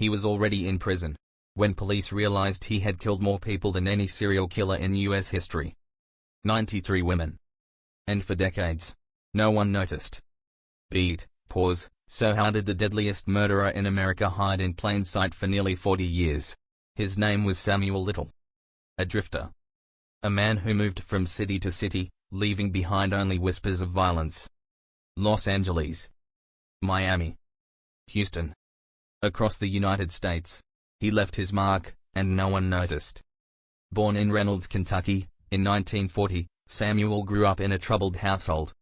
He was already in prison when police realized he had killed more people than any serial killer in U.S. history. 93 women. And for decades, no one noticed. Pause. So how did the deadliest murderer in America hide in plain sight for nearly 40 years? His name was Samuel Little. A drifter. A man who moved from city to city, leaving behind only whispers of violence. Los Angeles, Miami, Houston. Across the United States, he left his mark, and no one noticed. Born in Reynolds, Kentucky, in 1940, Samuel grew up in a troubled household.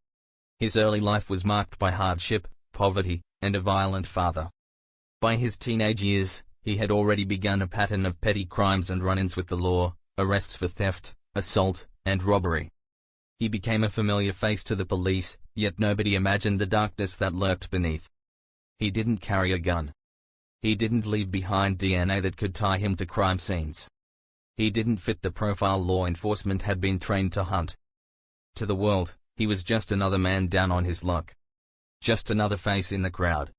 His early life was marked by hardship, poverty, and a violent father. By his teenage years, he had already begun a pattern of petty crimes and run-ins with the law, arrests for theft, assault, and robbery. He became a familiar face to the police, yet nobody imagined the darkness that lurked beneath. He didn't carry a gun. He didn't leave behind DNA that could tie him to crime scenes. He didn't fit the profile law enforcement had been trained to hunt. To the world, he was just another man down on his luck. Just another face in the crowd.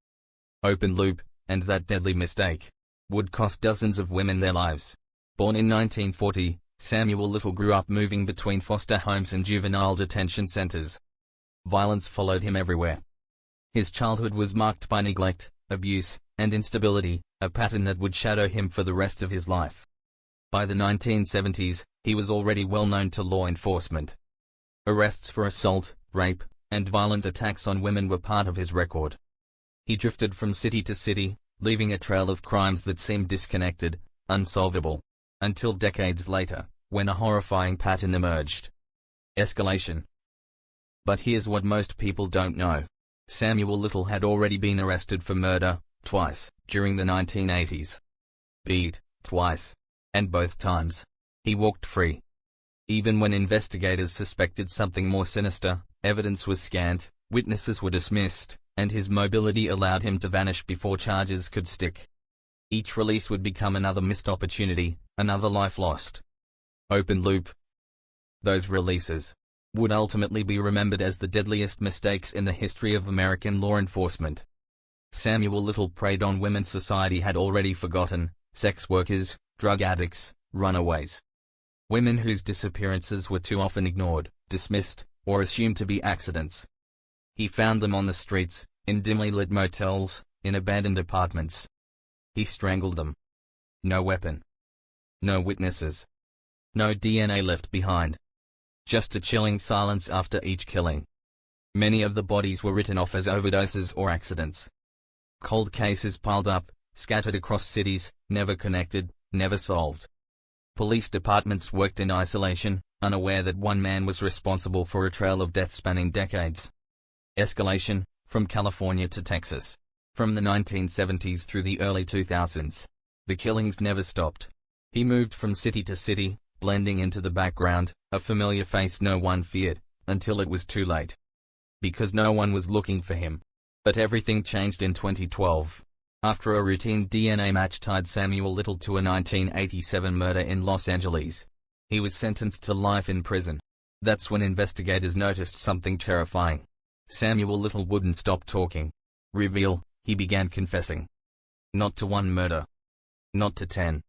Open loop, and that deadly mistake would cost dozens of women their lives. Born in 1940, Samuel Little grew up moving between foster homes and juvenile detention centers. Violence followed him everywhere. His childhood was marked by neglect, abuse, and instability, a pattern that would shadow him for the rest of his life. By the 1970s, he was already well known to law enforcement. Arrests for assault, rape, and violent attacks on women were part of his record. He drifted from city to city, leaving a trail of crimes that seemed disconnected, unsolvable, until decades later, when a horrifying pattern emerged. Escalation. But here's what most people don't know. Samuel Little had already been arrested for murder, twice, during the 1980s. Twice. And both times, he walked free. Even when investigators suspected something more sinister, evidence was scant, witnesses were dismissed, and his mobility allowed him to vanish before charges could stick. Each release would become another missed opportunity, another life lost. Open loop. Those releases would ultimately be remembered as the deadliest mistakes in the history of American law enforcement. Samuel Little preyed on women society had already forgotten: sex workers, drug addicts, runaways. Women whose disappearances were too often ignored, dismissed, or assumed to be accidents. He found them on the streets, in dimly lit motels, in abandoned apartments. He strangled them. No weapon. No witnesses. No DNA left behind. Just a chilling silence after each killing. Many of the bodies were written off as overdoses or accidents. Cold cases piled up, scattered across cities, never connected, never solved. Police departments worked in isolation, unaware that one man was responsible for a trail of death spanning decades. Escalation, from California to Texas. From the 1970s through the early 2000s. The killings never stopped. He moved from city to city, blending into the background, a familiar face no one feared, until it was too late. Because no one was looking for him. But everything changed in 2012. After a routine DNA match tied Samuel Little to a 1987 murder in Los Angeles, he was sentenced to life in prison. That's when investigators noticed something terrifying. Samuel Little wouldn't stop talking. Reveal, he began confessing. Not to one murder. Not to 10.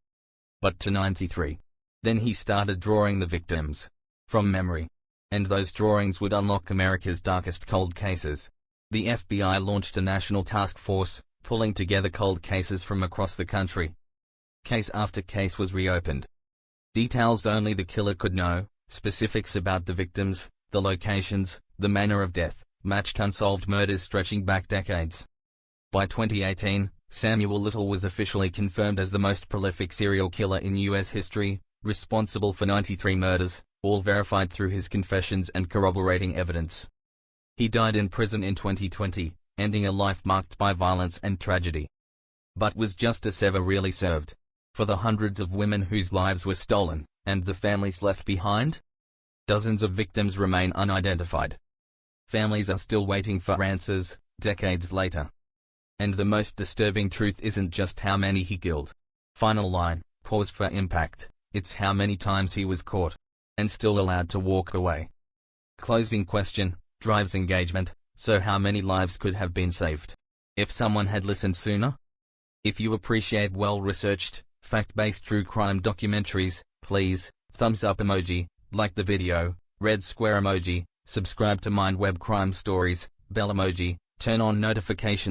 But to 93. Then he started drawing the victims. From memory. And those drawings would unlock America's darkest cold cases. The FBI launched a national task force, pulling together cold cases from across the country. Case after case was reopened. Details only the killer could know, specifics about the victims, the locations, the manner of death, matched unsolved murders stretching back decades. By 2018, Samuel Little was officially confirmed as the most prolific serial killer in U.S. history, responsible for 93 murders, all verified through his confessions and corroborating evidence. He died in prison in 2020, ending a life marked by violence and tragedy. But was justice ever really served? For the hundreds of women whose lives were stolen, and the families left behind? Dozens of victims remain unidentified. Families are still waiting for answers, decades later. And the most disturbing truth isn't just how many he killed. Final line, pause for impact. It's how many times he was caught, and still allowed to walk away. Closing question, drives engagement. So how many lives could have been saved if someone had listened sooner? If you appreciate well-researched, fact-based true crime documentaries, please, thumbs up emoji, like the video, red square emoji, subscribe to Mind Web Crime Stories, bell emoji, turn on notifications.